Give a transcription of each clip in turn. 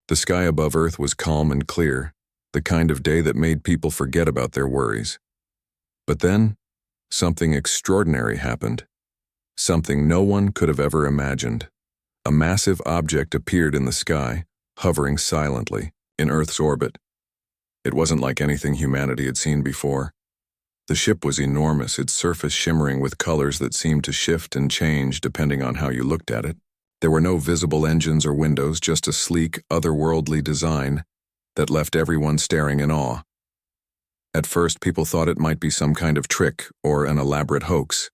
The sky above Earth was calm and clear, the kind of day that made people forget about their worries. But then, something extraordinary happened. Something no one could have ever imagined. A massive object appeared in the sky, hovering silently in Earth's orbit. It wasn't like anything humanity had seen before. The ship was enormous, its surface shimmering with colors that seemed to shift and change depending on how you looked at it. There were no visible engines or windows, just a sleek, otherworldly design that left everyone staring in awe. At first, people thought it might be some kind of trick or an elaborate hoax.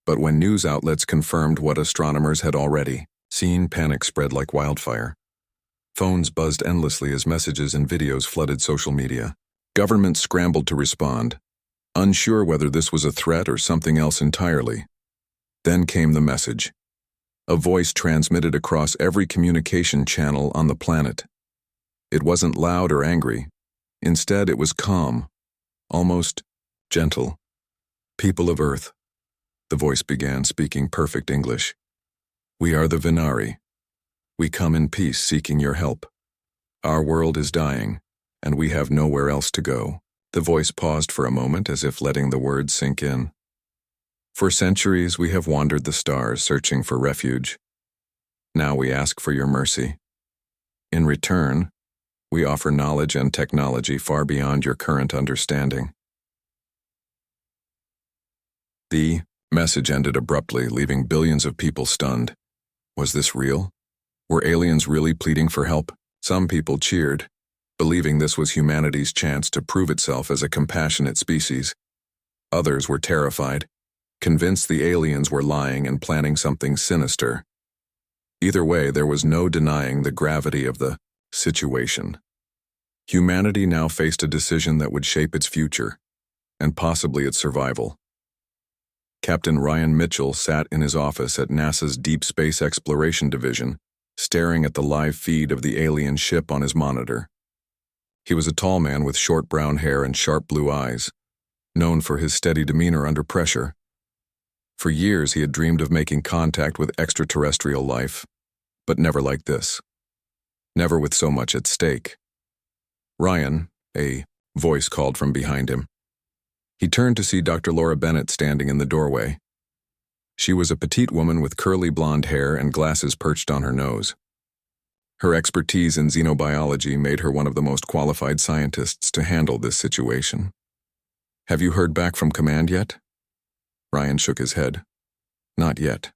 But when news outlets confirmed what astronomers had already seen, panic spread like wildfire. Phones buzzed endlessly as messages and videos flooded social media. Governments scrambled to respond, unsure whether this was a threat or something else entirely. Then came the message. A voice transmitted across every communication channel on the planet. It wasn't loud or angry. Instead, it was calm, almost gentle. "People of Earth," the voice began, speaking perfect English. "We are the Vinari. We come in peace seeking your help. Our world is dying, and we have nowhere else to go." The voice paused for a moment as if letting the words sink in. "For centuries we have wandered the stars searching for refuge. Now we ask for your mercy. In return, we offer knowledge and technology far beyond your current understanding." The message ended abruptly, leaving billions of people stunned. Was this real? Were aliens really pleading for help? Some people cheered, believing this was humanity's chance to prove itself as a compassionate species. Others were terrified, convinced the aliens were lying and planning something sinister. Either way, there was no denying the gravity of the situation. Humanity now faced a decision that would shape its future, and possibly its survival. Captain Ryan Mitchell sat in his office at NASA's Deep Space Exploration Division, staring at the live feed of the alien ship on his monitor. He was a tall man with short brown hair and sharp blue eyes, known for his steady demeanor under pressure. For years he had dreamed of making contact with extraterrestrial life, but never like this. Never with so much at stake. "Ryan," a voice called from behind him. He turned to see Dr. Laura Bennett standing in the doorway. She was a petite woman with curly blonde hair and glasses perched on her nose. Her expertise in xenobiology made her one of the most qualified scientists to handle this situation. "Have you heard back from command yet?" Ryan shook his head. "Not yet.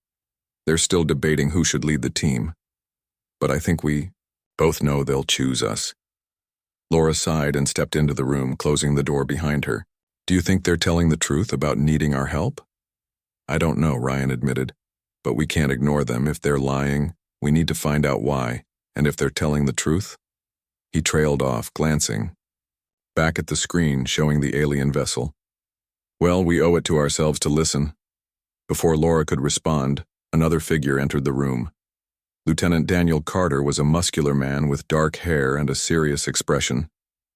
They're still debating who should lead the team. But I think we both know they'll choose us." Laura sighed and stepped into the room, closing the door behind her. "Do you think they're telling the truth about needing our help?" "I don't know," Ryan admitted. "But we can't ignore them. If they're lying, we need to find out why. And if they're telling the truth?" He trailed off, glancing back at the screen showing the alien vessel. "Well, we owe it to ourselves to listen." Before Laura could respond, another figure entered the room. Lieutenant Daniel Carter was a muscular man with dark hair and a serious expression.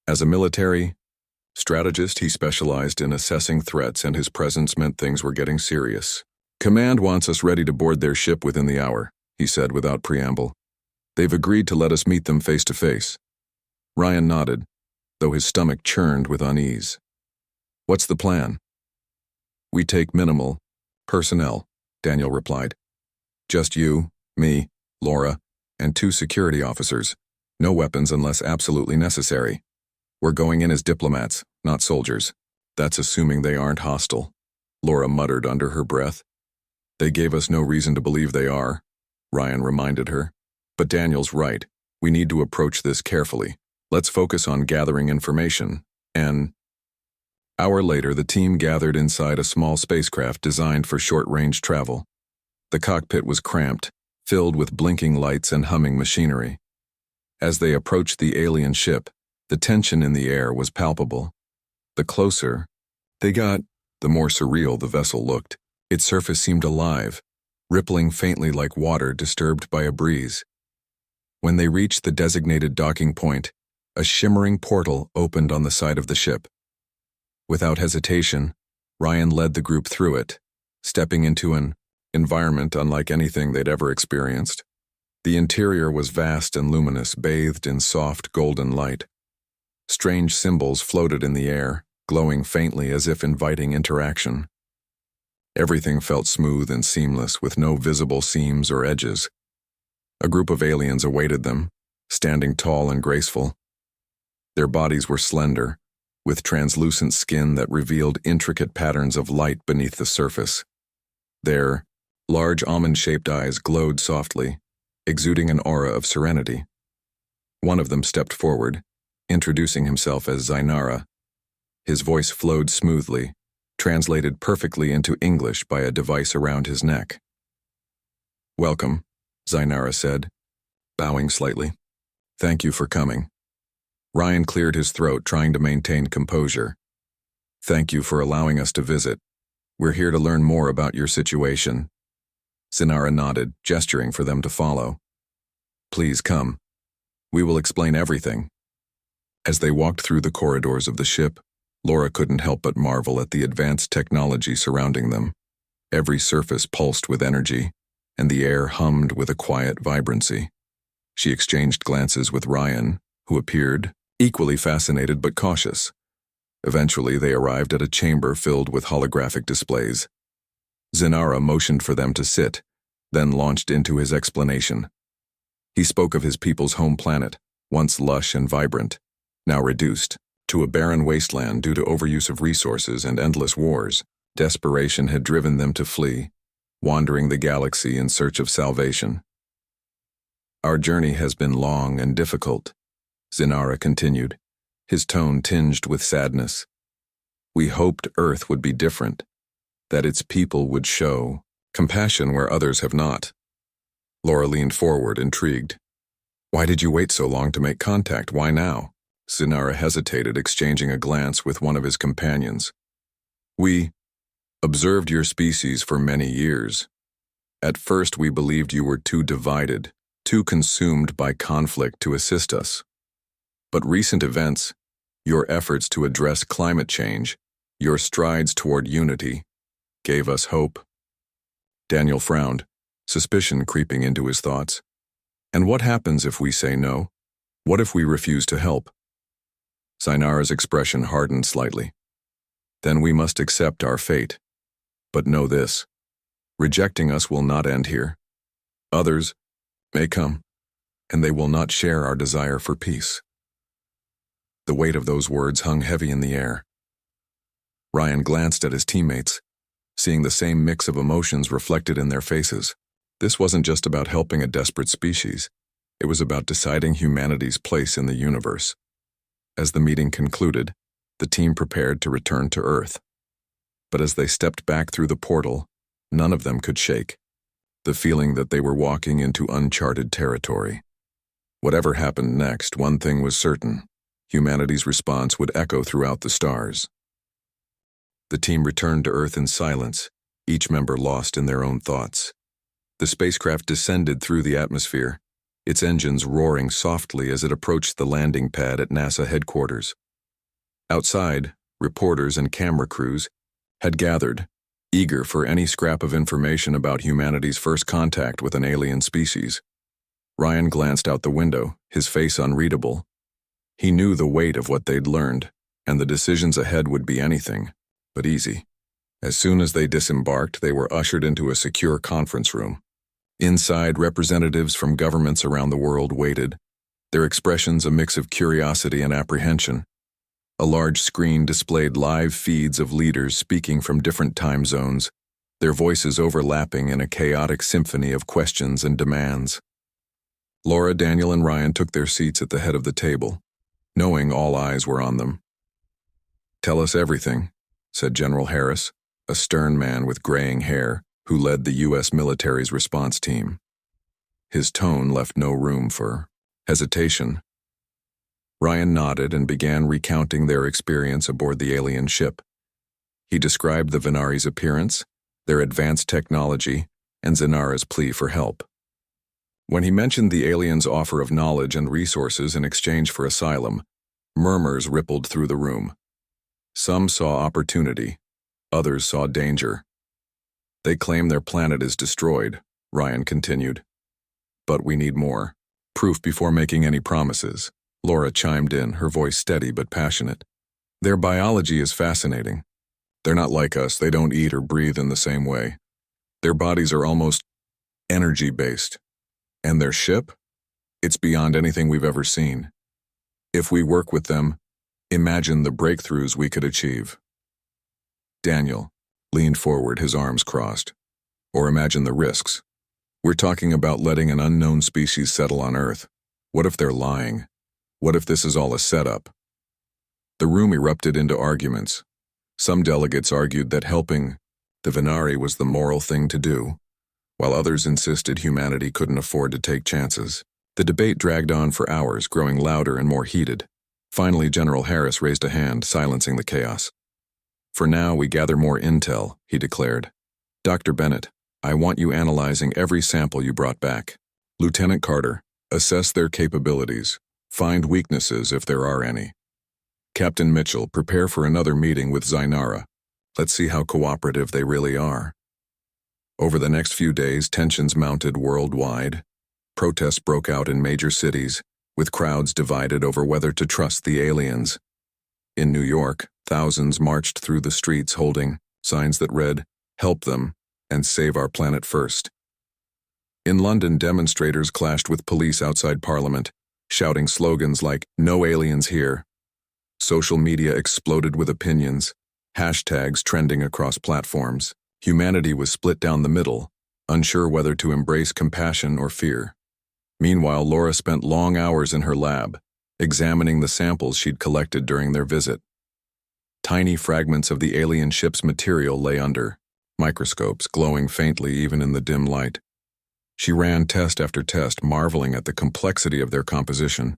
As a military strategist, he specialized in assessing threats, and his presence meant things were getting serious. "Command wants us ready to board their ship within the hour," he said without preamble. "They've agreed to let us meet them face to face." Ryan nodded, though his stomach churned with unease. "What's the plan?" "We take minimal personnel," Daniel replied. "Just you, me, Laura, and 2 security officers. No weapons unless absolutely necessary. We're going in as diplomats, not soldiers. That's assuming they aren't hostile," Laura muttered under her breath. "They gave us no reason to believe they are," Ryan reminded her. "But Daniel's right. We need to approach this carefully. Let's focus on gathering information." An hour later, the team gathered inside a small spacecraft designed for short-range travel. The cockpit was cramped, filled with blinking lights and humming machinery. As they approached the alien ship, the tension in the air was palpable. The closer they got, the more surreal the vessel looked. Its surface seemed alive, rippling faintly like water disturbed by a breeze. When they reached the designated docking point, a shimmering portal opened on the side of the ship. Without hesitation, Ryan led the group through it, stepping into an environment unlike anything they'd ever experienced. The interior was vast and luminous, bathed in soft golden light. Strange symbols floated in the air, glowing faintly as if inviting interaction. Everything felt smooth and seamless, with no visible seams or edges. A group of aliens awaited them, standing tall and graceful. Their bodies were slender, with translucent skin that revealed intricate patterns of light beneath the surface. Their large almond-shaped eyes glowed softly, exuding an aura of serenity. One of them stepped forward, introducing himself as Zainara. His voice flowed smoothly, translated perfectly into English by a device around his neck. "Welcome," Zainara said, bowing slightly. "Thank you for coming." Ryan cleared his throat, trying to maintain composure. "Thank you for allowing us to visit. We're here to learn more about your situation." Zainara nodded, gesturing for them to follow. "Please come. We will explain everything." As they walked through the corridors of the ship, Laura couldn't help but marvel at the advanced technology surrounding them. Every surface pulsed with energy, and the air hummed with a quiet vibrancy. She exchanged glances with Ryan, who appeared equally fascinated but cautious. Eventually, they arrived at a chamber filled with holographic displays. Zainara motioned for them to sit, then launched into his explanation. He spoke of his people's home planet, once lush and vibrant, now reduced to a barren wasteland due to overuse of resources and endless wars. Desperation had driven them to flee, wandering the galaxy in search of salvation. "Our journey has been long and difficult," Zainara continued, his tone tinged with sadness. "We hoped Earth would be different, that its people would show compassion where others have not." Laura leaned forward, intrigued. "Why did you wait so long to make contact? Why now?" Zainara hesitated, exchanging a glance with one of his companions. "We observed your species for many years. At first we believed you were too divided, too consumed by conflict to assist us. But recent events, your efforts to address climate change, your strides toward unity, gave us hope." Daniel frowned, suspicion creeping into his thoughts. "And what happens if we say no? What if we refuse to help?" Zainara's expression hardened slightly. "Then we must accept our fate. But know this, rejecting us will not end here. Others may come, and they will not share our desire for peace." The weight of those words hung heavy in the air. Ryan glanced at his teammates, seeing the same mix of emotions reflected in their faces. This wasn't just about helping a desperate species. It was about deciding humanity's place in the universe. As the meeting concluded, the team prepared to return to Earth. But as they stepped back through the portal, none of them could shake the feeling that they were walking into uncharted territory. Whatever happened next, one thing was certain: humanity's response would echo throughout the stars. The team returned to Earth in silence, each member lost in their own thoughts. The spacecraft descended through the atmosphere, its engines roaring softly as it approached the landing pad at NASA headquarters. Outside, reporters and camera crews had gathered, eager for any scrap of information about humanity's first contact with an alien species. Ryan glanced out the window, his face unreadable. He knew the weight of what they'd learned, and the decisions ahead would be anything but easy. As soon as they disembarked, they were ushered into a secure conference room. Inside, representatives from governments around the world waited, their expressions a mix of curiosity and apprehension. A large screen displayed live feeds of leaders speaking from different time zones, their voices overlapping in a chaotic symphony of questions and demands. Laura, Daniel, and Ryan took their seats at the head of the table, knowing all eyes were on them. "Tell us everything," said General Harris, a stern man with graying hair, who led the U.S. military's response team. His tone left no room for hesitation. Ryan nodded and began recounting their experience aboard the alien ship. He described the Venari's appearance, their advanced technology, and Zainara's plea for help. When he mentioned the aliens' offer of knowledge and resources in exchange for asylum, murmurs rippled through the room. Some saw opportunity, others saw danger. "They claim their planet is destroyed," Ryan continued. But we need more. Proof before making any promises. Laura chimed in, her voice steady but passionate. Their biology is fascinating. They're not like us, they don't eat or breathe in the same way. Their bodies are almost energy-based. And their ship? It's beyond anything we've ever seen. If we work with them, imagine the breakthroughs we could achieve. Daniel leaned forward, his arms crossed. Or imagine the risks. We're talking about letting an unknown species settle on Earth. What if they're lying? What if this is all a setup? The room erupted into arguments. Some delegates argued that helping the Venari was the moral thing to do, while others insisted humanity couldn't afford to take chances. The debate dragged on for hours, growing louder and more heated. Finally, General Harris raised a hand, silencing the chaos. For now, we gather more intel, he declared. Dr. Bennett, I want you analyzing every sample you brought back. Lieutenant Carter, assess their capabilities. Find weaknesses if there are any. Captain Mitchell, prepare for another meeting with Zainara. Let's see how cooperative they really are. Over the next few days, tensions mounted worldwide. Protests broke out in major cities, with crowds divided over whether to trust the aliens. In New York, thousands marched through the streets holding signs that read, "Help them," and "Save our planet first." In London, demonstrators clashed with police outside Parliament, shouting slogans like, "No aliens here." Social media exploded with opinions, hashtags trending across platforms. Humanity was split down the middle, unsure whether to embrace compassion or fear. Meanwhile, Laura spent long hours in her lab, examining the samples she'd collected during their visit. Tiny fragments of the alien ship's material lay under microscopes, glowing faintly even in the dim light. She ran test after test, marveling at the complexity of their composition.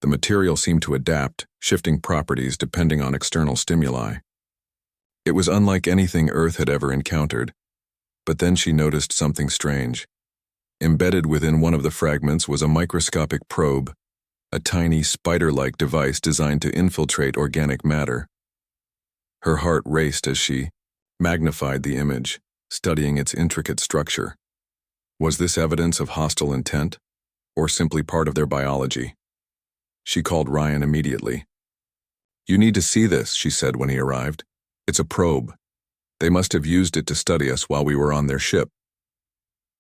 The material seemed to adapt, shifting properties depending on external stimuli. It was unlike anything Earth had ever encountered, but then she noticed something strange. Embedded within one of the fragments was a microscopic probe, a tiny spider-like device designed to infiltrate organic matter. Her heart raced as she magnified the image, studying its intricate structure. Was this evidence of hostile intent, or simply part of their biology? She called Ryan immediately. "You need to see this," she said when he arrived. "It's a probe. They must have used it to study us while we were on their ship."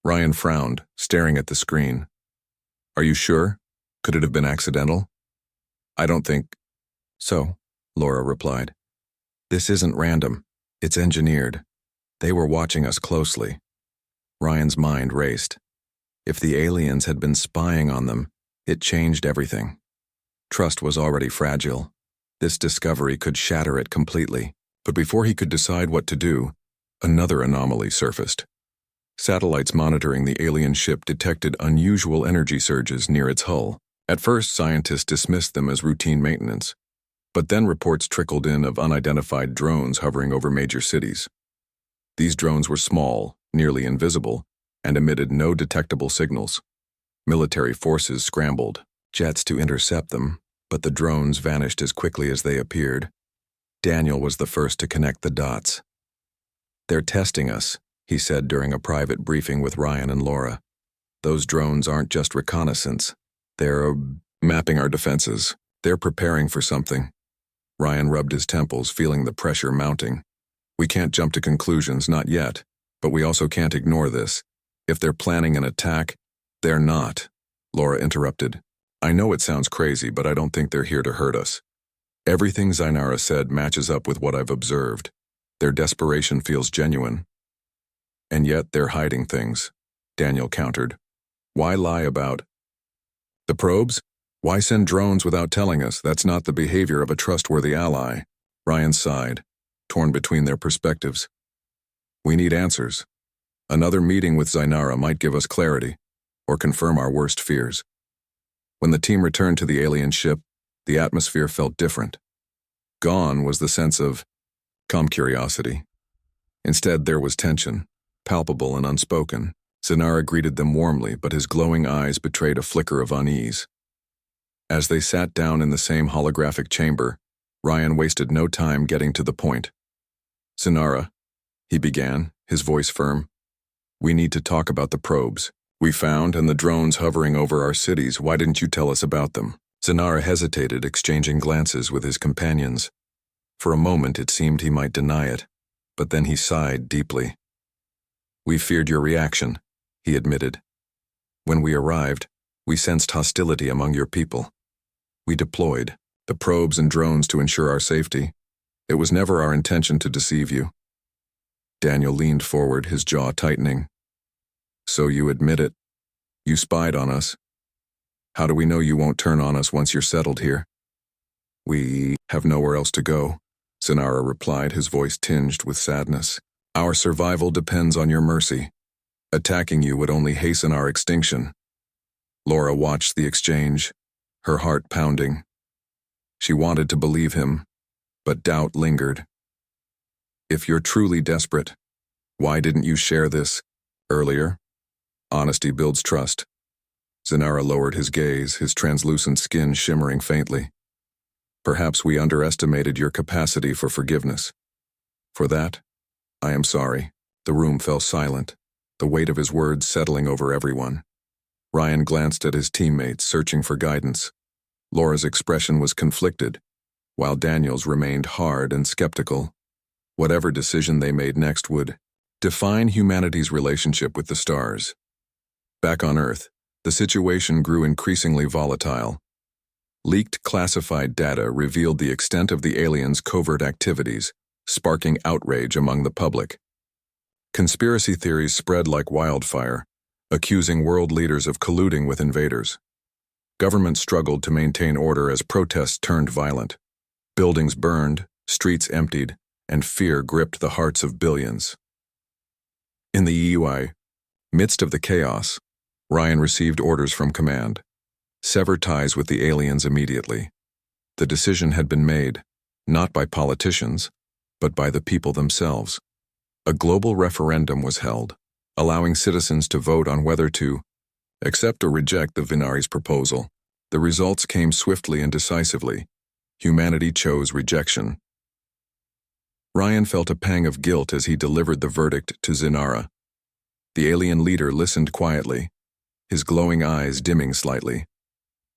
Ryan frowned, staring at the screen. "Are you sure? Could it have been accidental?" "I don't think so," Laura replied. "This isn't random. It's engineered. They were watching us closely." Ryan's mind raced. If the aliens had been spying on them, it changed everything. Trust was already fragile. This discovery could shatter it completely. But before he could decide what to do, another anomaly surfaced. Satellites monitoring the alien ship detected unusual energy surges near its hull. At first, scientists dismissed them as routine maintenance, but then reports trickled in of unidentified drones hovering over major cities. These drones were small, nearly invisible, and emitted no detectable signals. Military forces scrambled, jets to intercept them, but the drones vanished as quickly as they appeared. Daniel was the first to connect the dots. "They're testing us," he said during a private briefing with Ryan and Laura. "Those drones aren't just reconnaissance. They're mapping our defenses. They're preparing for something." Ryan rubbed his temples, feeling the pressure mounting. "We can't jump to conclusions, not yet, but we also can't ignore this. If they're planning an attack, they're not." Laura interrupted. "I know it sounds crazy, but I don't think they're here to hurt us. Everything Zainara said matches up with what I've observed. Their desperation feels genuine. And yet they're hiding things," Daniel countered. "Why lie about the probes? Why send drones without telling us? That's not the behavior of a trustworthy ally." Ryan sighed, torn between their perspectives. "We need answers. Another meeting with Zainara might give us clarity, or confirm our worst fears." When the team returned to the alien ship, the atmosphere felt different. Gone was the sense of calm curiosity. Instead, there was tension, palpable and unspoken. Zainara greeted them warmly, but his glowing eyes betrayed a flicker of unease. As they sat down in the same holographic chamber, Ryan wasted no time getting to the point. "Zainara," he began, his voice firm, "we need to talk about the probes. We found, and the drones hovering over our cities. Why didn't you tell us about them? Zenara hesitated, exchanging glances with his companions. For a moment it seemed he might deny it, but then he sighed deeply. We feared your reaction, he admitted. When we arrived, we sensed hostility among your people. We deployed the probes and drones to ensure our safety. It was never our intention to deceive you. Daniel leaned forward, his jaw tightening. So you admit it? You spied on us? How do we know you won't turn on us once you're settled here? We have nowhere else to go, Zenara replied, his voice tinged with sadness. Our survival depends on your mercy. Attacking you would only hasten our extinction. Laura watched the exchange, her heart pounding. She wanted to believe him, but doubt lingered. If you're truly desperate, why didn't you share this earlier? Honesty builds trust. Zenara lowered his gaze, his translucent skin shimmering faintly. Perhaps we underestimated your capacity for forgiveness. For that, I am sorry. The room fell silent, the weight of his words settling over everyone. Ryan glanced at his teammates, searching for guidance. Laura's expression was conflicted, while Daniel's remained hard and skeptical. Whatever decision they made next would define humanity's relationship with the stars. Back on Earth, the situation grew increasingly volatile. Leaked classified data revealed the extent of the aliens' covert activities, sparking outrage among the public. Conspiracy theories spread like wildfire, accusing world leaders of colluding with invaders. Governments struggled to maintain order as protests turned violent. Buildings burned, streets emptied, and fear gripped the hearts of billions. In the EUI, midst of the chaos, Ryan received orders from command. Sever ties with the aliens immediately. The decision had been made, not by politicians, but by the people themselves. A global referendum was held, allowing citizens to vote on whether to accept or reject the Vinari's proposal. The results came swiftly and decisively. Humanity chose rejection. Ryan felt a pang of guilt as he delivered the verdict to Zenara. The alien leader listened quietly, his glowing eyes dimming slightly.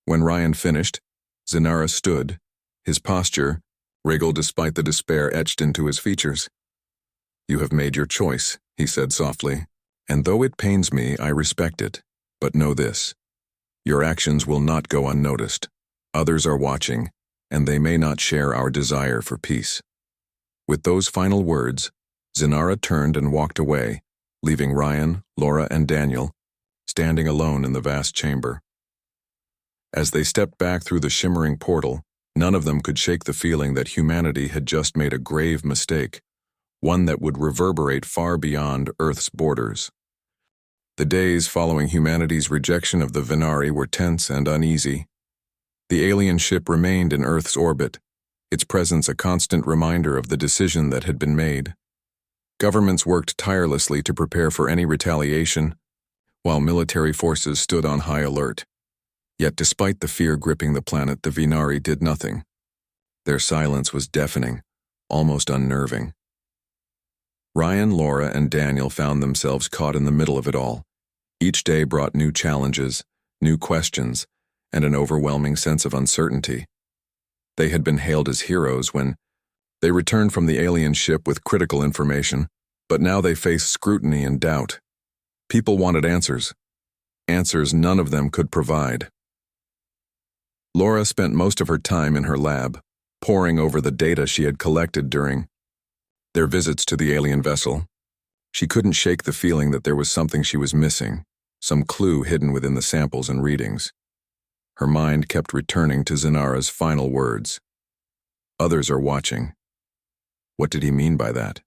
When Ryan finished, Zenara stood, his posture wriggled despite the despair etched into his features. You have made your choice, he said softly, and though it pains me, I respect it. But know this. Your actions will not go unnoticed. Others are watching, and they may not share our desire for peace. With those final words, Zenara turned and walked away, leaving Ryan, Laura, and Daniel standing alone in the vast chamber. As they stepped back through the shimmering portal, none of them could shake the feeling that humanity had just made a grave mistake, one that would reverberate far beyond Earth's borders. The days following humanity's rejection of the Vinari were tense and uneasy. The alien ship remained in Earth's orbit, its presence a constant reminder of the decision that had been made. Governments worked tirelessly to prepare for any retaliation, while military forces stood on high alert. Yet despite the fear gripping the planet, the Vinari did nothing. Their silence was deafening, almost unnerving. Ryan, Laura, and Daniel found themselves caught in the middle of it all. Each day brought new challenges, new questions, and an overwhelming sense of uncertainty. They had been hailed as heroes when they returned from the alien ship with critical information, but now they faced scrutiny and doubt. People wanted answers. Answers none of them could provide. Laura spent most of her time in her lab, poring over the data she had collected during their visits to the alien vessel. She couldn't shake the feeling that there was something she was missing, some clue hidden within the samples and readings. Her mind kept returning to Zenara's final words. Others are watching. What did he mean by that?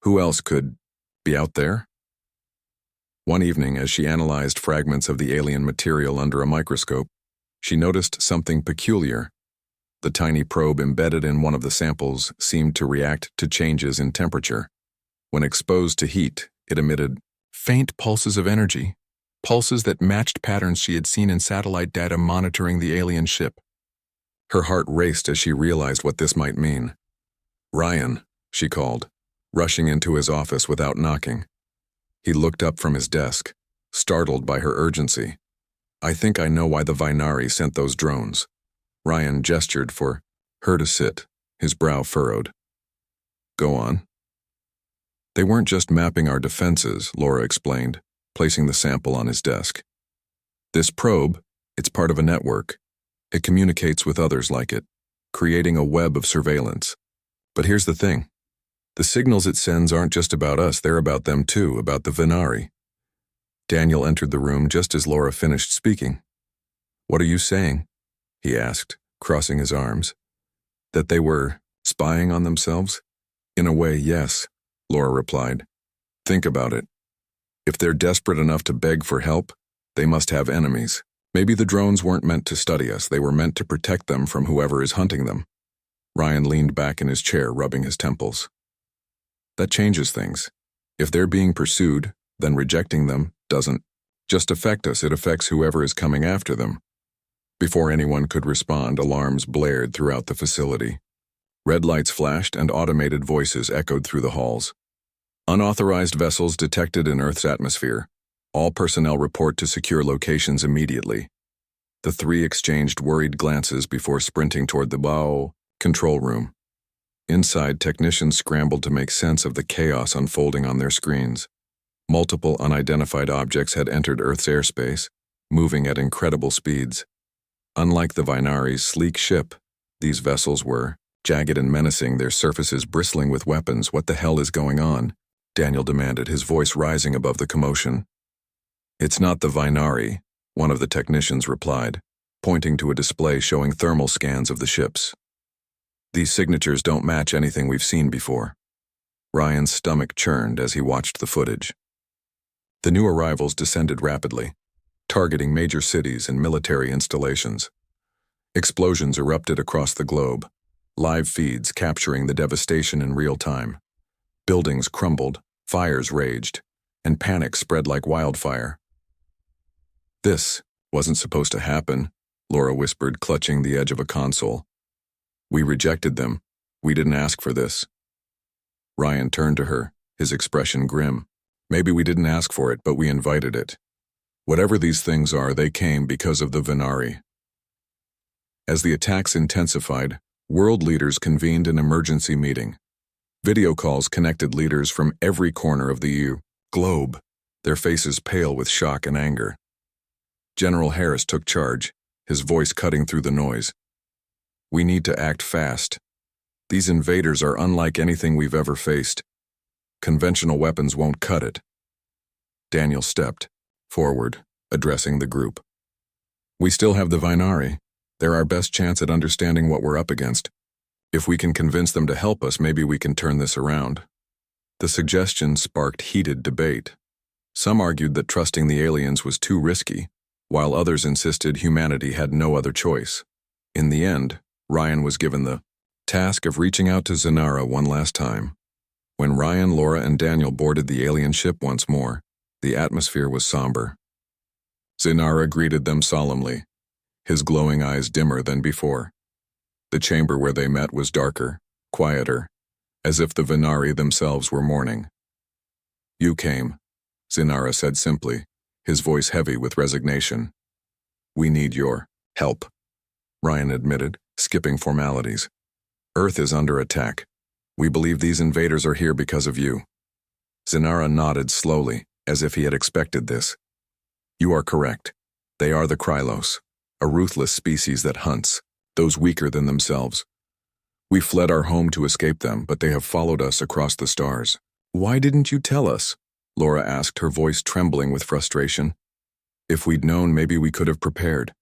Who else could be out there? One evening, as she analyzed fragments of the alien material under a microscope, she noticed something peculiar. The tiny probe embedded in one of the samples seemed to react to changes in temperature. When exposed to heat, it emitted faint pulses of energy, pulses that matched patterns she had seen in satellite data monitoring the alien ship. Her heart raced as she realized what this might mean. Ryan, she called, rushing into his office without knocking. He looked up from his desk, startled by her urgency. "I think I know why the Vinari sent those drones." Ryan gestured for her to sit, his brow furrowed. "Go on." "They weren't just mapping our defenses," Laura explained, placing the sample on his desk. "This probe, it's part of a network. It communicates with others like it, creating a web of surveillance. But here's the thing. The signals it sends aren't just about us, they're about them too, about the Vinari." Daniel entered the room just as Laura finished speaking. "What are you saying?" he asked, crossing his arms. "That they were spying on themselves?" "In a way, yes," Laura replied. "Think about it. If they're desperate enough to beg for help, they must have enemies. Maybe the drones weren't meant to study us, they were meant to protect them from whoever is hunting them." Ryan leaned back in his chair, rubbing his temples. "That changes things. If they're being pursued, then rejecting them doesn't just affect us, it affects whoever is coming after them." Before anyone could respond, alarms blared throughout the facility. Red lights flashed and automated voices echoed through the halls. "Unauthorized vessels detected in Earth's atmosphere. All personnel report to secure locations immediately." The three exchanged worried glances before sprinting toward the bow control room. Inside, technicians scrambled to make sense of the chaos unfolding on their screens. Multiple unidentified objects had entered Earth's airspace, moving at incredible speeds. Unlike the Vinari's sleek ship, these vessels were jagged and menacing, their surfaces bristling with weapons. "What the hell is going on?" Daniel demanded, his voice rising above the commotion. "It's not the Vinari," one of the technicians replied, pointing to a display showing thermal scans of the ships. "These signatures don't match anything we've seen before." Ryan's stomach churned as he watched the footage. The new arrivals descended rapidly, targeting major cities and military installations. Explosions erupted across the globe, live feeds capturing the devastation in real time. Buildings crumbled, fires raged, and panic spread like wildfire. "This wasn't supposed to happen," Laura whispered, clutching the edge of a console. "We rejected them. We didn't ask for this." Ryan turned to her, his expression grim. "Maybe we didn't ask for it, but we invited it. Whatever these things are, they came because of the Vinari." As the attacks intensified, world leaders convened an emergency meeting. Video calls connected leaders from every corner of the globe, their faces pale with shock and anger. General Harris took charge, his voice cutting through the noise. "We need to act fast. These invaders are unlike anything we've ever faced. Conventional weapons won't cut it." Daniel stepped forward, addressing the group. "We still have the Vinari. They're our best chance at understanding what we're up against. If we can convince them to help us, maybe we can turn this around." The suggestion sparked heated debate. Some argued that trusting the aliens was too risky, while others insisted humanity had no other choice. In the end, Ryan was given the task of reaching out to Zanara one last time. When Ryan, Laura, and Daniel boarded the alien ship once more, the atmosphere was somber. Zanara greeted them solemnly, his glowing eyes dimmer than before. The chamber where they met was darker, quieter, as if the Vinari themselves were mourning. "You came," Zanara said simply, his voice heavy with resignation. "We need your help," Ryan admitted, skipping formalities. "Earth is under attack. We believe these invaders are here because of you." Zanara nodded slowly, as if he had expected this. "You are correct. They are the Krylos, a ruthless species that hunts those weaker than themselves. We fled our home to escape them, but they have followed us across the stars." "Why didn't you tell us?" Laura asked, her voice trembling with frustration. "If we'd known, maybe we could have prepared."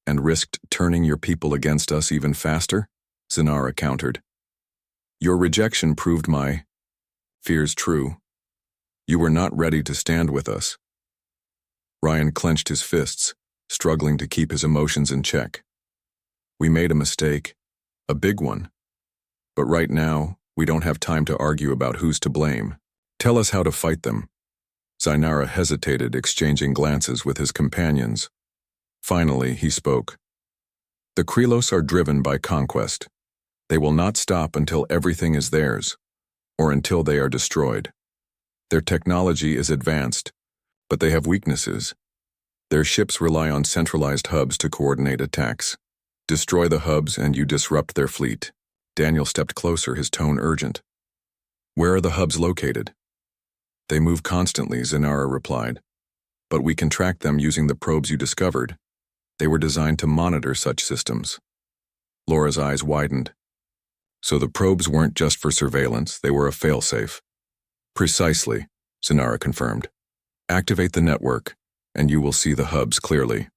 "And risked turning your people against us even faster?" Zanara countered. "Your rejection proved my fears true. You were not ready to stand with us." Ryan clenched his fists, struggling to keep his emotions in check. "We made a mistake, a big one. But right now, we don't have time to argue about who's to blame. Tell us how to fight them." Zanara hesitated, exchanging glances with his companions. Finally, he spoke. "The Krylos are driven by conquest. They will not stop until everything is theirs, or until they are destroyed. Their technology is advanced, But they have weaknesses. Their ships rely on centralized hubs to coordinate attacks. Destroy the hubs and you disrupt their fleet. Daniel stepped closer, his tone urgent. Where are the hubs located? They move constantly, Zanara replied. But we can track them using the probes you discovered. They were designed to monitor such systems. Laura's eyes widened. So the probes weren't just for surveillance, they were a failsafe. Precisely, Zanara confirmed. Activate the network, and you will see the hubs clearly.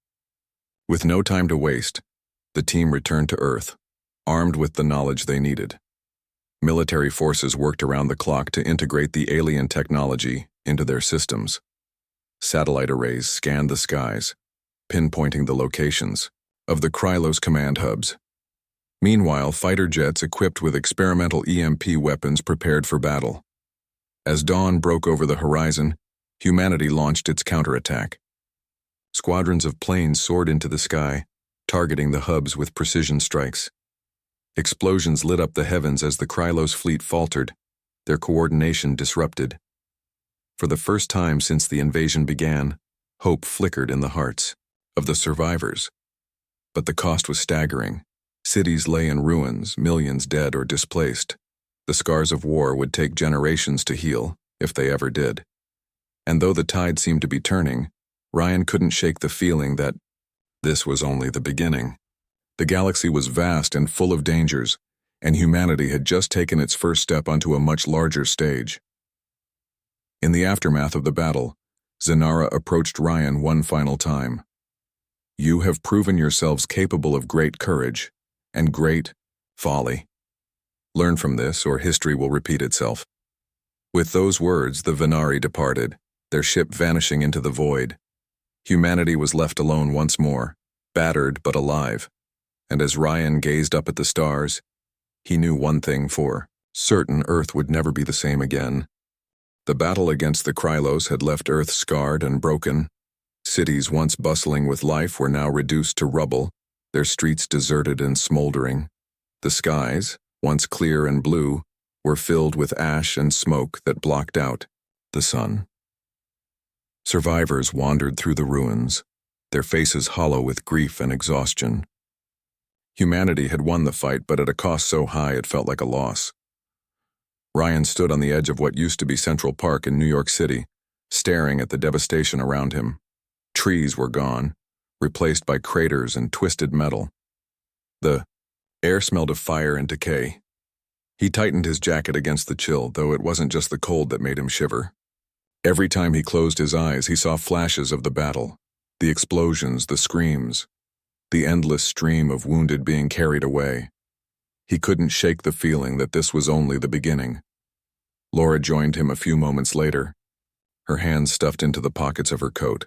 With no time to waste, the team returned to Earth, armed with the knowledge they needed. Military forces worked around the clock to integrate the alien technology into their systems. Satellite arrays scanned the skies, pinpointing the locations of the Krylos command hubs. Meanwhile, fighter jets equipped with experimental EMP weapons prepared for battle. As dawn broke over the horizon, humanity launched its counterattack. Squadrons of planes soared into the sky, targeting the hubs with precision strikes. Explosions lit up the heavens as the Krylos fleet faltered, their coordination disrupted. For the first time since the invasion began, hope flickered in the hearts of the survivors. But the cost was staggering. Cities lay in ruins, millions dead or displaced. The scars of war would take generations to heal, if they ever did. And though the tide seemed to be turning, Ryan couldn't shake the feeling that this was only the beginning. The galaxy was vast and full of dangers, and humanity had just taken its first step onto a much larger stage. In the aftermath of the battle, Zanara approached Ryan one final time. You have proven yourselves capable of great courage and great folly. Learn from this, or history will repeat itself. With those words, the Venari departed, their ship vanishing into the void. Humanity was left alone once more, battered but alive. And as Ryan gazed up at the stars, he knew one thing for certain: Earth would never be the same again. The battle against the Krylos had left Earth scarred and broken. Cities once bustling with life were now reduced to rubble, their streets deserted and smoldering. The skies, once clear and blue, were filled with ash and smoke that blocked out the sun. Survivors wandered through the ruins, their faces hollow with grief and exhaustion. Humanity had won the fight, but at a cost so high it felt like a loss. Ryan stood on the edge of what used to be Central Park in New York City, staring at the devastation around him. Trees were gone, replaced by craters and twisted metal. The air smelled of fire and decay. He tightened his jacket against the chill, though it wasn't just the cold that made him shiver. Every time he closed his eyes, he saw flashes of the battle, the explosions, the screams, the endless stream of wounded being carried away. He couldn't shake the feeling that this was only the beginning. Laura joined him a few moments later, her hands stuffed into the pockets of her coat.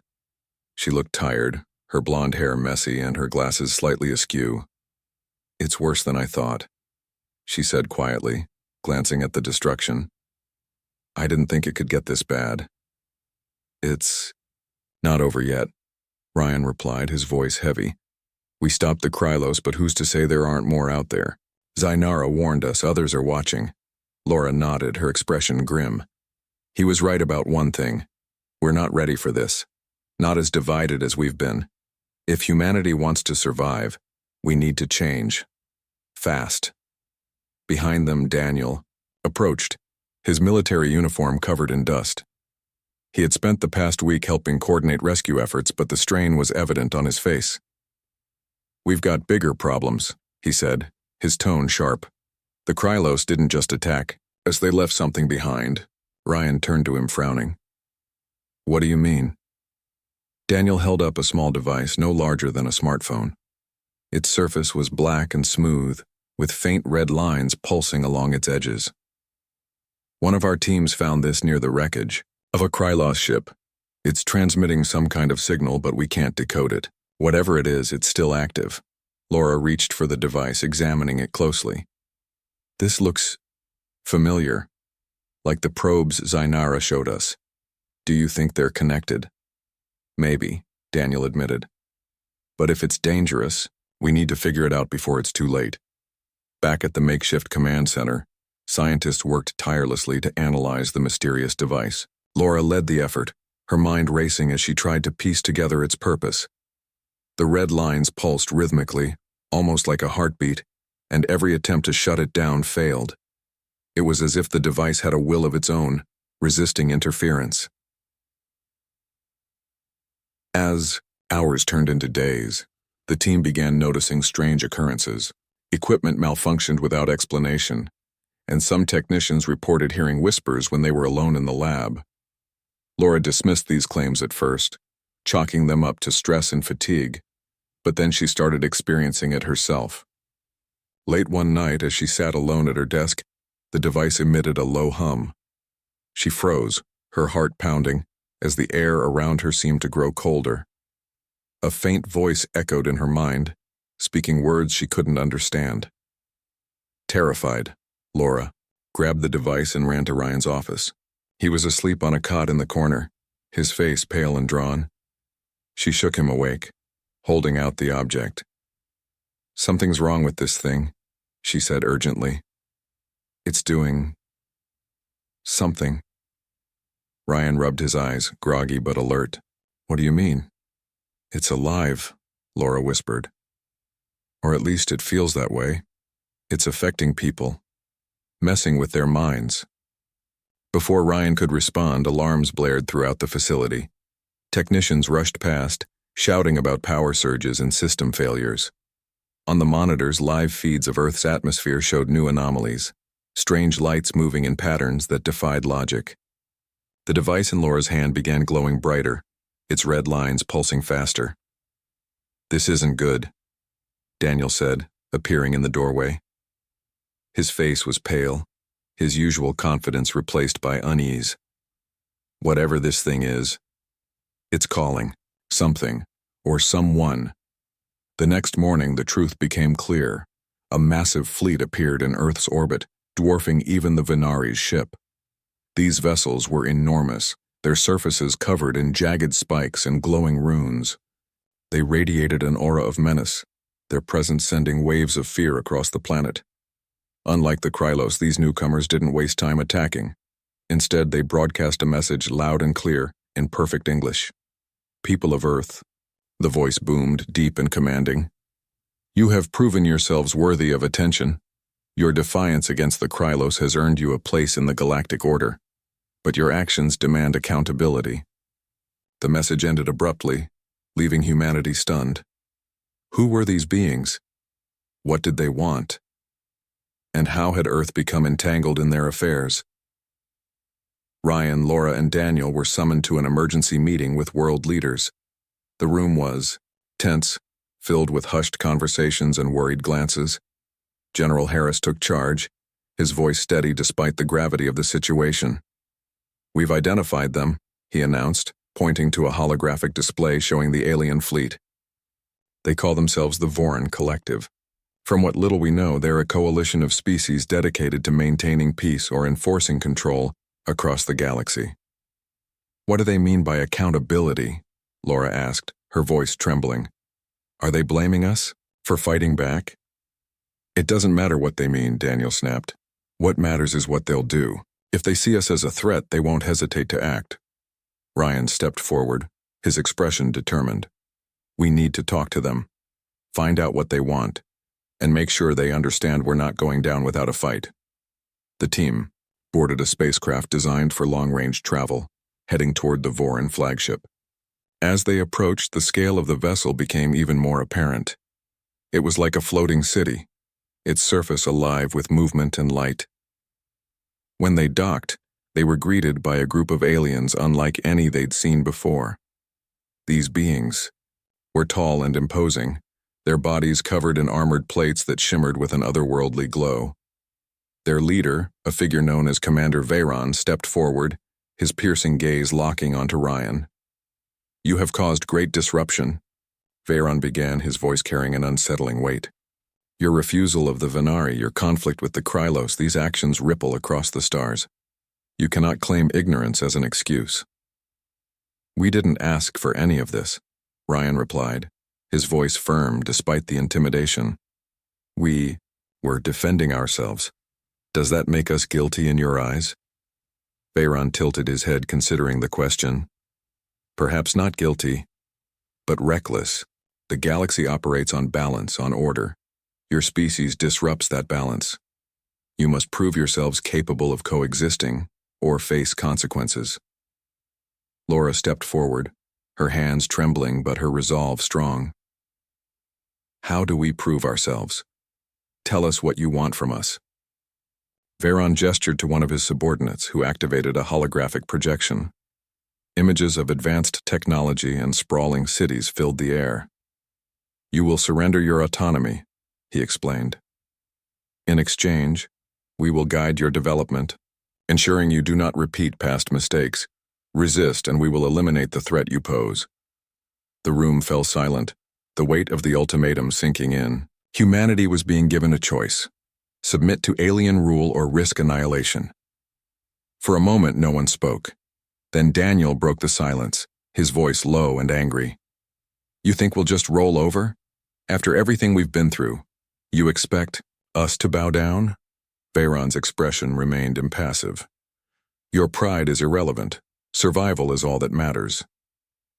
She looked tired, her blonde hair messy and her glasses slightly askew. It's worse than I thought, she said quietly, glancing at the destruction. I didn't think it could get this bad. It's not over yet, Ryan replied, his voice heavy. We stopped the Krylos, but who's to say there aren't more out there? Zainara warned us, others are watching. Laura nodded, her expression grim. He was right about one thing. We're not ready for this. Not as divided as we've been. If humanity wants to survive, we need to change. Fast. Behind them, Daniel approached, his military uniform covered in dust. He had spent the past week helping coordinate rescue efforts, but the strain was evident on his face. We've got bigger problems, he said, his tone sharp. The Krylos didn't just attack, as they left something behind. Ryan turned to him, frowning. What do you mean? Daniel held up a small device no larger than a smartphone. Its surface was black and smooth, with faint red lines pulsing along its edges. One of our teams found this near the wreckage of a Krylos ship. It's transmitting some kind of signal, but we can't decode it. Whatever it is, it's still active. Laura reached for the device, examining it closely. This looks familiar, like the probes Zainara showed us. Do you think they're connected? Maybe, Daniel admitted. But if it's dangerous, we need to figure it out before it's too late. Back at the makeshift command center, scientists worked tirelessly to analyze the mysterious device. Laura led the effort, her mind racing as she tried to piece together its purpose. The red lines pulsed rhythmically, almost like a heartbeat, and every attempt to shut it down failed. It was as if the device had a will of its own, resisting interference. As hours turned into days, the team began noticing strange occurrences. Equipment malfunctioned without explanation, and some technicians reported hearing whispers when they were alone in the lab. Laura dismissed these claims at first, chalking them up to stress and fatigue, but then she started experiencing it herself. Late one night, as she sat alone at her desk, the device emitted a low hum. She froze, her heart pounding, as the air around her seemed to grow colder. A faint voice echoed in her mind, speaking words she couldn't understand. Terrified, Laura grabbed the device and ran to Ryan's office. He was asleep on a cot in the corner, his face pale and drawn. She shook him awake, holding out the object. "Something's wrong with this thing," she said urgently. "It's doing something." Ryan rubbed his eyes, groggy but alert. "What do you mean?" "It's alive," Laura whispered. "Or at least it feels that way. It's affecting people, messing with their minds." Before Ryan could respond, alarms blared throughout the facility. Technicians rushed past, shouting about power surges and system failures. On the monitors, live feeds of Earth's atmosphere showed new anomalies, strange lights moving in patterns that defied logic. The device in Laura's hand began glowing brighter, its red lines pulsing faster. "This isn't good," Daniel said, appearing in the doorway. His face was pale, his usual confidence replaced by unease. "Whatever this thing is, it's calling something or someone." The next morning, the truth became clear. A massive fleet appeared in Earth's orbit, dwarfing even the Venari's ship. These vessels were enormous, their surfaces covered in jagged spikes and glowing runes. They radiated an aura of menace, their presence sending waves of fear across the planet. Unlike the Krylos, these newcomers didn't waste time attacking. Instead, they broadcast a message loud and clear, in perfect English. "People of Earth," the voice boomed, deep and commanding, "you have proven yourselves worthy of attention. Your defiance against the Krylos has earned you a place in the Galactic Order, but your actions demand accountability." The message ended abruptly, leaving humanity stunned. Who were these beings? What did they want? And how had Earth become entangled in their affairs? Ryan, Laura, and Daniel were summoned to an emergency meeting with world leaders. The room was tense, filled with hushed conversations and worried glances. General Harris took charge, his voice steady despite the gravity of the situation. "We've identified them," he announced, pointing to a holographic display showing the alien fleet. "They call themselves the Voran Collective. From what little we know, they're a coalition of species dedicated to maintaining peace or enforcing control across the galaxy." "What do they mean by accountability?" Laura asked, her voice trembling. "Are they blaming us for fighting back?" "It doesn't matter what they mean," Daniel snapped. "What matters is what they'll do. If they see us as a threat, they won't hesitate to act." Ryan stepped forward, his expression determined. "We need to talk to them, find out what they want, and make sure they understand we're not going down without a fight." The team boarded a spacecraft designed for long-range travel, heading toward the Voran flagship. As they approached, the scale of the vessel became even more apparent. It was like a floating city, its surface alive with movement and light. When they docked, they were greeted by a group of aliens unlike any they'd seen before. These beings were tall and imposing, their bodies covered in armored plates that shimmered with an otherworldly glow. Their leader, a figure known as Commander Veyron, stepped forward, his piercing gaze locking onto Ryan. "You have caused great disruption," Veyron began, his voice carrying an unsettling weight. "Your refusal of the Venari, your conflict with the Krylos, these actions ripple across the stars. You cannot claim ignorance as an excuse." "We didn't ask for any of this," Ryan replied, his voice firm despite the intimidation. "We were defending ourselves. Does that make us guilty in your eyes?" Veyron tilted his head considering the question. Perhaps not guilty, but reckless. The galaxy operates on balance, on order. Your species disrupts that balance. You must prove yourselves capable of coexisting or face consequences. Laura stepped forward, her hands trembling but her resolve strong. How do we prove ourselves? Tell us what you want from us. Veyron gestured to one of his subordinates, who activated a holographic projection. Images of advanced technology and sprawling cities filled the air. You will surrender your autonomy, he explained. In exchange, we will guide your development, ensuring you do not repeat past mistakes. Resist and we will eliminate the threat you pose. The room fell silent, the weight of the ultimatum sinking in. Humanity was being given a choice: submit to alien rule or risk annihilation. For a moment, no one spoke. Then Daniel broke the silence, his voice low and angry. You think we'll just roll over? After everything we've been through, you expect us to bow down? Veyron's expression remained impassive. Your pride is irrelevant. Survival is all that matters.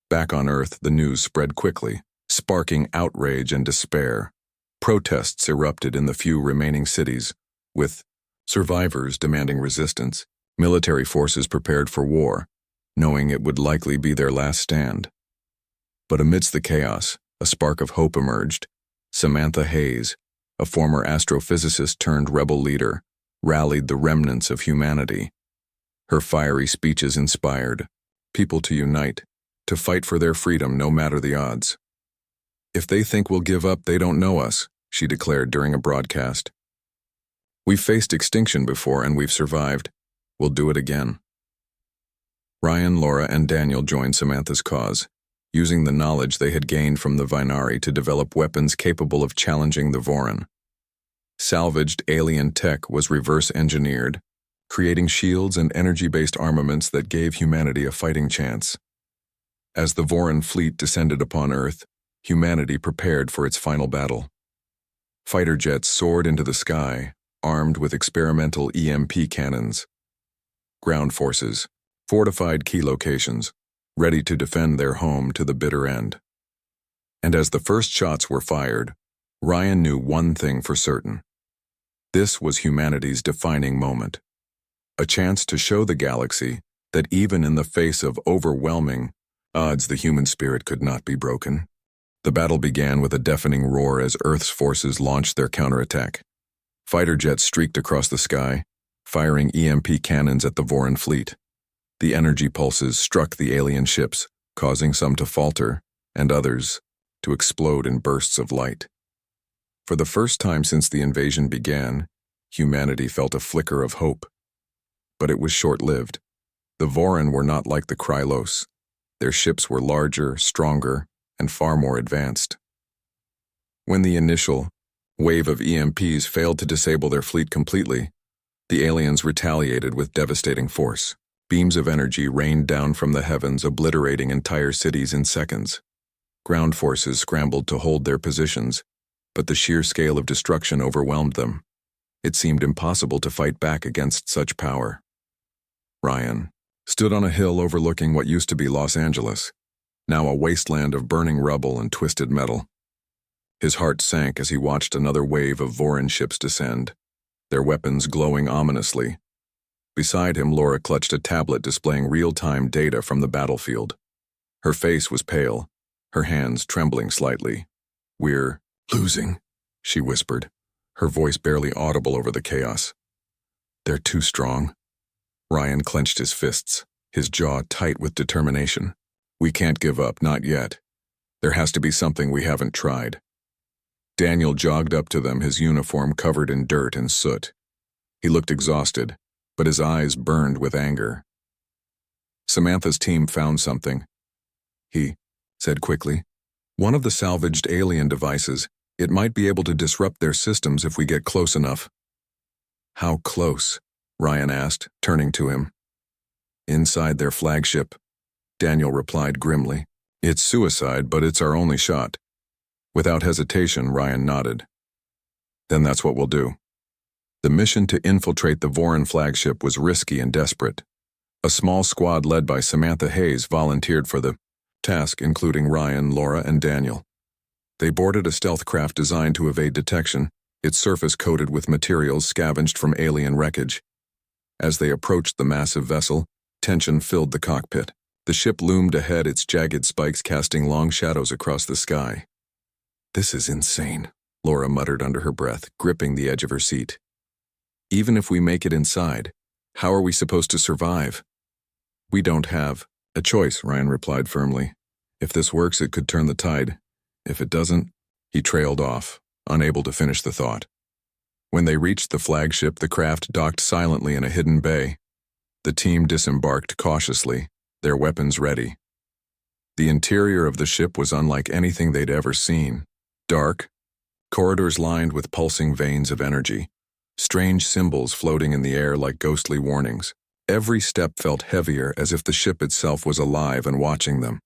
Back on Earth, the news spread quickly, sparking outrage and despair. Protests erupted in the few remaining cities, with survivors demanding resistance. Military forces prepared for war, knowing it would likely be their last stand. But amidst the chaos, a spark of hope emerged. Samantha Hayes, a former astrophysicist turned rebel leader, rallied the remnants of humanity. Her fiery speeches inspired people to unite, to fight for their freedom no matter the odds. If they think we'll give up, they don't know us, she declared during a broadcast. We've faced extinction before and we've survived. We'll do it again. Ryan, Laura, and Daniel joined Samantha's cause, using the knowledge they had gained from the Vinari to develop weapons capable of challenging the Voron. Salvaged alien tech was reverse-engineered, creating shields and energy-based armaments that gave humanity a fighting chance. As the Voron fleet descended upon Earth, humanity prepared for its final battle. Fighter jets soared into the sky, armed with experimental EMP cannons. Ground forces fortified key locations, ready to defend their home to the bitter end. And as the first shots were fired, Ryan knew one thing for certain. This was humanity's defining moment. A chance to show the galaxy that even in the face of overwhelming odds, the human spirit could not be broken. The battle began with a deafening roar as Earth's forces launched their counterattack. Fighter jets streaked across the sky, firing EMP cannons at the Voron fleet. The energy pulses struck the alien ships, causing some to falter and others to explode in bursts of light. For the first time since the invasion began, humanity felt a flicker of hope. But it was short-lived. The Voron were not like the Krylos. Their ships were larger, stronger, and far more advanced. When the initial wave of EMPs failed to disable their fleet completely, the aliens retaliated with devastating force. Beams of energy rained down from the heavens, obliterating entire cities in seconds. Ground forces scrambled to hold their positions, but the sheer scale of destruction overwhelmed them. It seemed impossible to fight back against such power. Ryan stood on a hill overlooking what used to be Los Angeles, now a wasteland of burning rubble and twisted metal. His heart sank as he watched another wave of Voron ships descend, their weapons glowing ominously. Beside him, Laura clutched a tablet displaying real-time data from the battlefield. Her face was pale, her hands trembling slightly. "We're losing," she whispered, her voice barely audible over the chaos. "They're too strong." Ryan clenched his fists, his jaw tight with determination. "We can't give up, not yet. There has to be something we haven't tried." Daniel jogged up to them, his uniform covered in dirt and soot. He looked exhausted, but his eyes burned with anger. "Samantha's team found something," he said quickly. "One of the salvaged alien devices. It might be able to disrupt their systems if we get close enough." "How close?" Ryan asked, turning to him. "Inside their flagship," Daniel replied grimly. "It's suicide, but it's our only shot." Without hesitation, Ryan nodded. "Then that's what we'll do." The mission to infiltrate the Voron flagship was risky and desperate. A small squad led by Samantha Hayes volunteered for the task including Ryan, Laura, and Daniel. They boarded a stealth craft designed to evade detection, its surface coated with materials scavenged from alien wreckage. As they approached the massive vessel, tension filled the cockpit. The ship loomed ahead, its jagged spikes casting long shadows across the sky. "This is insane," Laura muttered under her breath, gripping the edge of her seat. "Even if we make it inside, how are we supposed to survive?" "We don't have a choice," Ryan replied firmly. "If this works, it could turn the tide. If it doesn't," he trailed off, unable to finish the thought. When they reached the flagship, the craft docked silently in a hidden bay. The team disembarked cautiously, their weapons ready. The interior of the ship was unlike anything they'd ever seen. Dark, corridors lined with pulsing veins of energy, strange symbols floating in the air like ghostly warnings. Every step felt heavier, as if the ship itself was alive and watching them.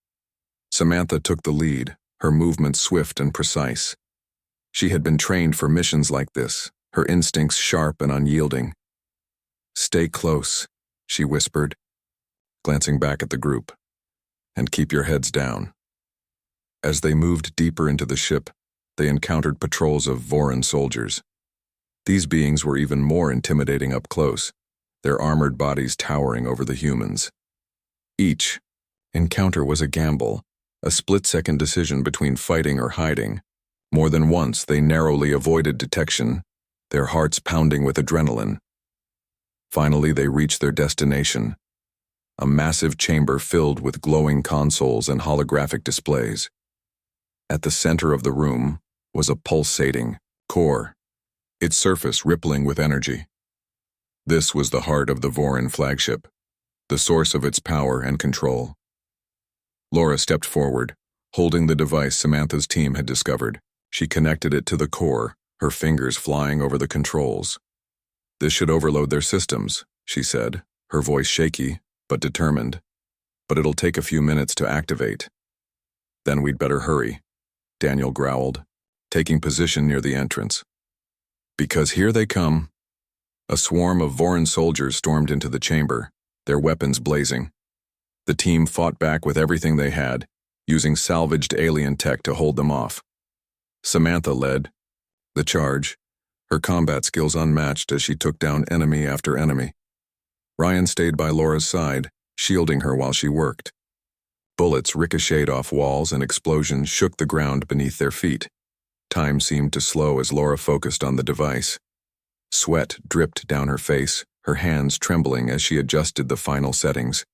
Samantha took the lead, her movements swift and precise. She had been trained for missions like this, her instincts sharp and unyielding. "Stay close," she whispered, glancing back at the group. "And keep your heads down." As they moved deeper into the ship, they encountered patrols of Voran soldiers. These beings were even more intimidating up close, their armored bodies towering over the humans. Each encounter was a gamble, a split-second decision between fighting or hiding. More than once, they narrowly avoided detection, their hearts pounding with adrenaline. Finally, they reached their destination, a massive chamber filled with glowing consoles and holographic displays. At the center of the room was a pulsating core, its surface rippling with energy. This was the heart of the Voran flagship, the source of its power and control. Laura stepped forward, holding the device Samantha's team had discovered. She connected it to the core, her fingers flying over the controls. "This should overload their systems," she said, her voice shaky but determined. "But it'll take a few minutes to activate." "Then we'd better hurry," Daniel growled, taking position near the entrance. "Because here they come." A swarm of Voran soldiers stormed into the chamber, their weapons blazing. The team fought back with everything they had, using salvaged alien tech to hold them off. Samantha led the charge, her combat skills unmatched as she took down enemy after enemy. Ryan stayed by Laura's side, shielding her while she worked. Bullets ricocheted off walls and explosions shook the ground beneath their feet. Time seemed to slow as Laura focused on the device. Sweat dripped down her face, her hands trembling as she adjusted the final settings.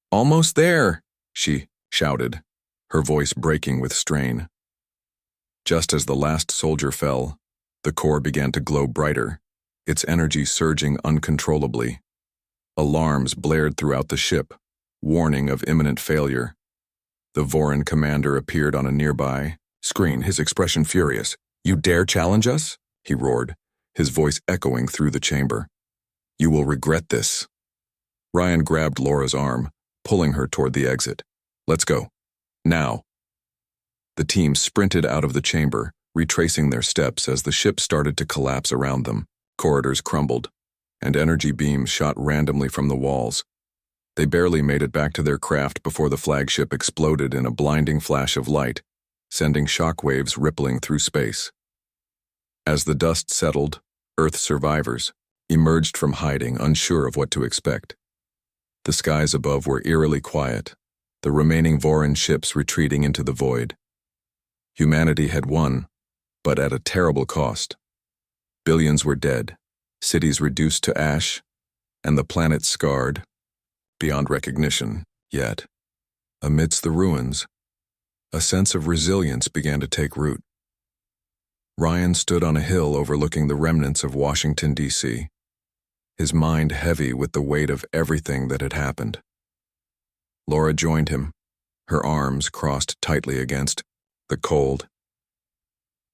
"Almost there," she shouted, her voice breaking with strain. Just as the last soldier fell, the core began to glow brighter, its energy surging uncontrollably. Alarms blared throughout the ship, warning of imminent failure. The Voran commander appeared on a nearby screen, his expression furious. "You dare challenge us?" he roared, his voice echoing through the chamber. "You will regret this." Ryan grabbed Laura's arm, pulling her toward the exit. "Let's go. Now." The team sprinted out of the chamber, retracing their steps as the ship started to collapse around them. Corridors crumbled, and energy beams shot randomly from the walls. They barely made it back to their craft before the flagship exploded in a blinding flash of light, sending shockwaves rippling through space. As the dust settled, Earth survivors emerged from hiding, unsure of what to expect. The skies above were eerily quiet, the remaining Voran ships retreating into the void. Humanity had won, but at a terrible cost. Billions were dead, cities reduced to ash, and the planet scarred, beyond recognition, yet, amidst the ruins, a sense of resilience began to take root. Ryan stood on a hill overlooking the remnants of Washington, D.C., his mind heavy with the weight of everything that had happened. Laura joined him, her arms crossed tightly against the cold.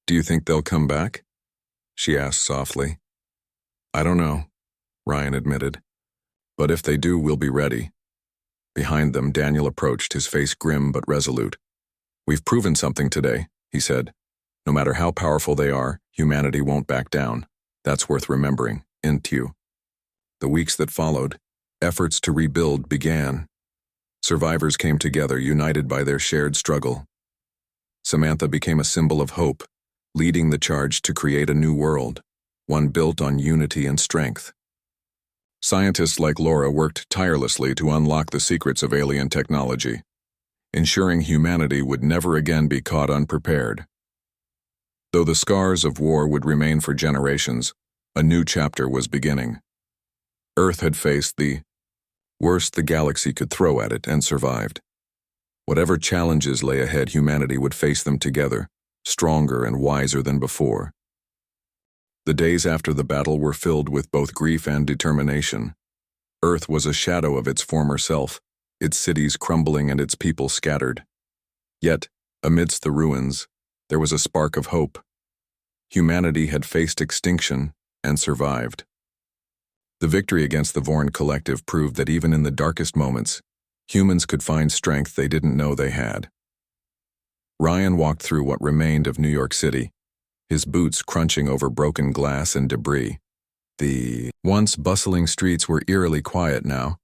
"Do you think they'll come back?" she asked softly. "I don't know," Ryan admitted. "But if they do, we'll be ready." Behind them, Daniel approached, his face grim but resolute. "We've proven something today," he said. "No matter how powerful they are, humanity won't back down. That's worth remembering, isn't you?" The weeks that followed, efforts to rebuild began. Survivors came together, united by their shared struggle. Samantha became a symbol of hope, leading the charge to create a new world, one built on unity and strength. Scientists like Laura worked tirelessly to unlock the secrets of alien technology, ensuring humanity would never again be caught unprepared. Though the scars of war would remain for generations, a new chapter was beginning. Earth had faced the worst the galaxy could throw at it and survived. Whatever challenges lay ahead, humanity would face them together, stronger and wiser than before. The days after the battle were filled with both grief and determination. Earth was a shadow of its former self, its cities crumbling and its people scattered. Yet, amidst the ruins, there was a spark of hope. Humanity had faced extinction and survived. The victory against the Vorn Collective proved that even in the darkest moments, humans could find strength they didn't know they had. Ryan walked through what remained of New York City, his boots crunching over broken glass and debris. The once bustling streets were eerily quiet now,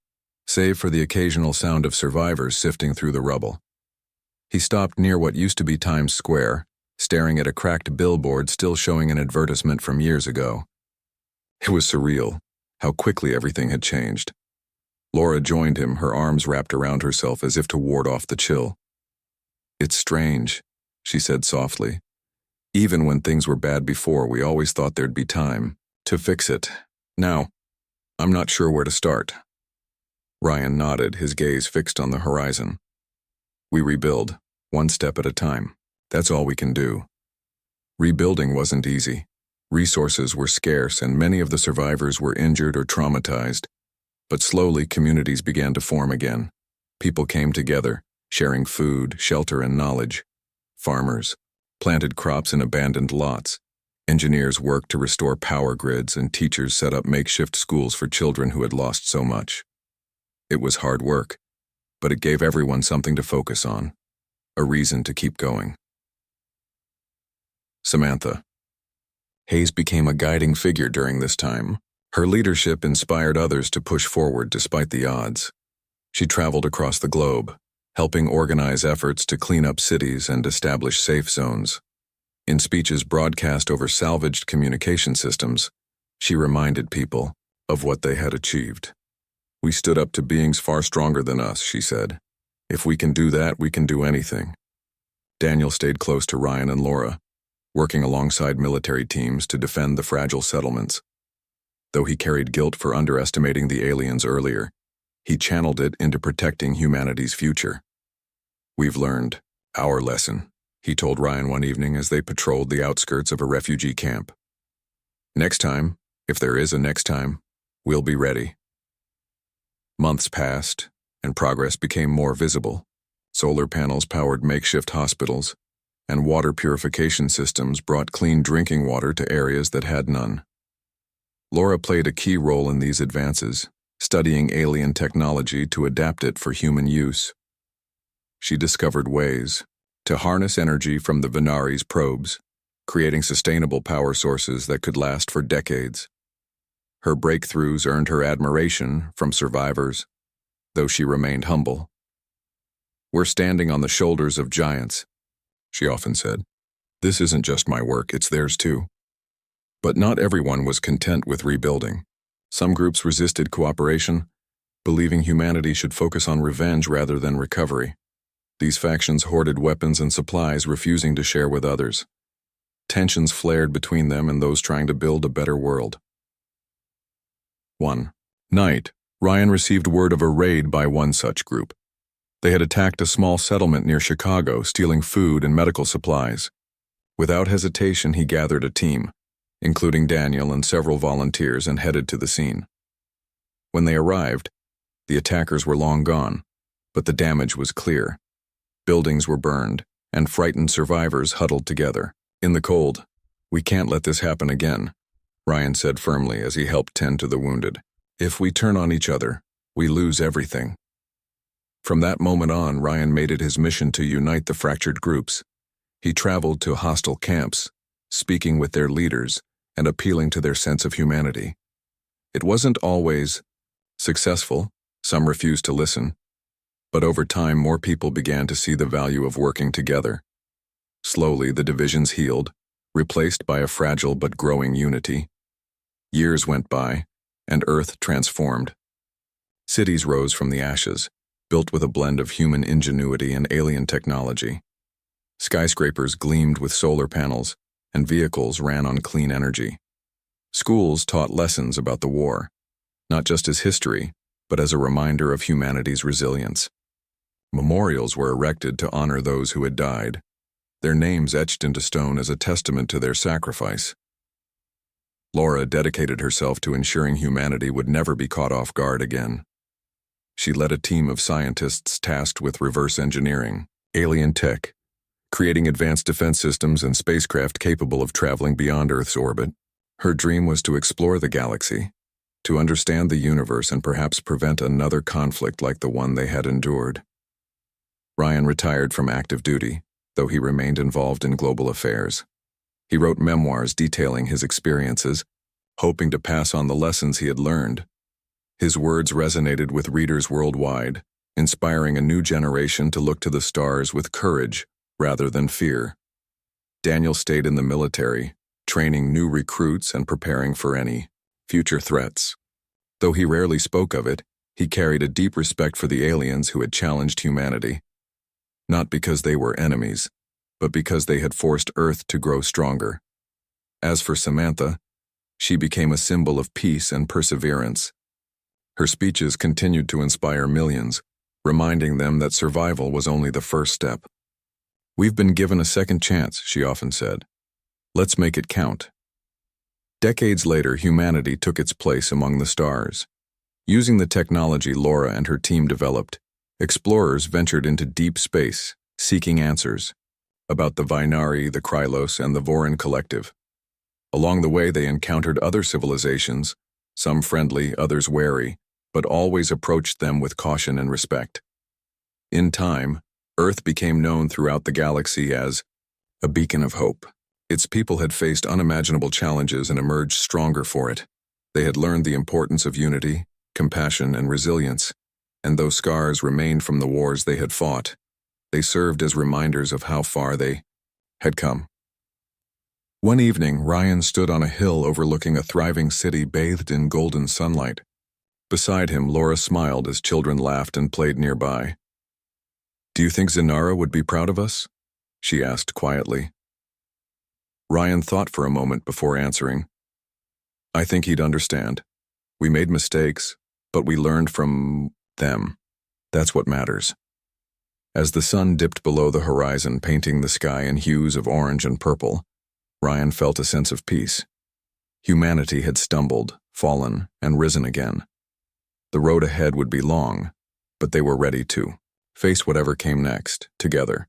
save for the occasional sound of survivors sifting through the rubble. He stopped near what used to be Times Square, staring at a cracked billboard still showing an advertisement from years ago. It was surreal, how quickly everything had changed. Laura joined him, her arms wrapped around herself as if to ward off the chill. "It's strange," she said softly. "Even when things were bad before, we always thought there'd be time to fix it. Now, I'm not sure where to start." Ryan nodded, his gaze fixed on the horizon. "We rebuild, one step at a time. That's all we can do." Rebuilding wasn't easy. Resources were scarce, and many of the survivors were injured or traumatized. But slowly, communities began to form again. People came together, sharing food, shelter, and knowledge. Farmers planted crops in abandoned lots. Engineers worked to restore power grids, and teachers set up makeshift schools for children who had lost so much. It was hard work, but it gave everyone something to focus on, a reason to keep going. Samantha. Hayes became a guiding figure during this time. Her leadership inspired others to push forward despite the odds. She traveled across the globe, helping organize efforts to clean up cities and establish safe zones. In speeches broadcast over salvaged communication systems, she reminded people of what they had achieved. "We stood up to beings far stronger than us," she said. "If we can do that, we can do anything." Daniel stayed close to Ryan and Laura, working alongside military teams to defend the fragile settlements. Though he carried guilt for underestimating the aliens earlier, he channeled it into protecting humanity's future. "We've learned our lesson," he told Ryan one evening as they patrolled the outskirts of a refugee camp. "Next time, if there is a next time, we'll be ready." Months passed, and progress became more visible. Solar panels powered makeshift hospitals, and water purification systems brought clean drinking water to areas that had none. Laura played a key role in these advances, studying alien technology to adapt it for human use. She discovered ways to harness energy from the Venari's probes, creating sustainable power sources that could last for decades. Her breakthroughs earned her admiration from survivors, though she remained humble. "We're standing on the shoulders of giants," she often said. "This isn't just my work, it's theirs too." But not everyone was content with rebuilding. Some groups resisted cooperation, believing humanity should focus on revenge rather than recovery. These factions hoarded weapons and supplies, refusing to share with others. Tensions flared between them and those trying to build a better world. One night, Ryan received word of a raid by one such group. They had attacked a small settlement near Chicago, stealing food and medical supplies. Without hesitation, he gathered a team, including Daniel and several volunteers, and headed to the scene. When they arrived, the attackers were long gone, but the damage was clear. Buildings were burned, and frightened survivors huddled together. In the cold, "We can't let this happen again," Ryan said firmly as he helped tend to the wounded. "If we turn on each other, we lose everything." From that moment on, Ryan made it his mission to unite the fractured groups. He traveled to hostile camps, speaking with their leaders and appealing to their sense of humanity. It wasn't always successful. Some refused to listen. But over time, more people began to see the value of working together. Slowly, the divisions healed, replaced by a fragile but growing unity. Years went by, and Earth transformed. Cities rose from the ashes, built with a blend of human ingenuity and alien technology. Skyscrapers gleamed with solar panels, and vehicles ran on clean energy. Schools taught lessons about the war, not just as history, but as a reminder of humanity's resilience. Memorials were erected to honor those who had died, their names etched into stone as a testament to their sacrifice. Laura dedicated herself to ensuring humanity would never be caught off guard again. She led a team of scientists tasked with reverse engineering, alien tech, creating advanced defense systems and spacecraft capable of traveling beyond Earth's orbit. Her dream was to explore the galaxy, to understand the universe and perhaps prevent another conflict like the one they had endured. Ryan retired from active duty, though he remained involved in global affairs. He wrote memoirs detailing his experiences, hoping to pass on the lessons he had learned. His words resonated with readers worldwide, inspiring a new generation to look to the stars with courage rather than fear. Daniel stayed in the military, training new recruits and preparing for any future threats. Though he rarely spoke of it, he carried a deep respect for the aliens who had challenged humanity. Not because they were enemies, but because they had forced Earth to grow stronger. As for Samantha, she became a symbol of peace and perseverance. Her speeches continued to inspire millions, reminding them that survival was only the first step. "We've been given a second chance," she often said. "Let's make it count." Decades later, humanity took its place among the stars. Using the technology Laura and her team developed, explorers ventured into deep space, seeking answers about the Vinari, the Krylos, and the Vorin collective. Along the way, they encountered other civilizations, some friendly, others wary, but always approached them with caution and respect. In time, Earth became known throughout the galaxy as a beacon of hope. Its people had faced unimaginable challenges and emerged stronger for it. They had learned the importance of unity, compassion, and resilience, and though scars remained from the wars they had fought, they served as reminders of how far they had come. One evening, Ryan stood on a hill overlooking a thriving city bathed in golden sunlight. Beside him, Laura smiled as children laughed and played nearby. "Do you think Zenara would be proud of us?" she asked quietly. Ryan thought for a moment before answering. "I think he'd understand. We made mistakes, but we learned from them. That's what matters." As the sun dipped below the horizon, painting the sky in hues of orange and purple, Ryan felt a sense of peace. Humanity had stumbled, fallen, and risen again. The road ahead would be long, but they were ready to face whatever came next, together.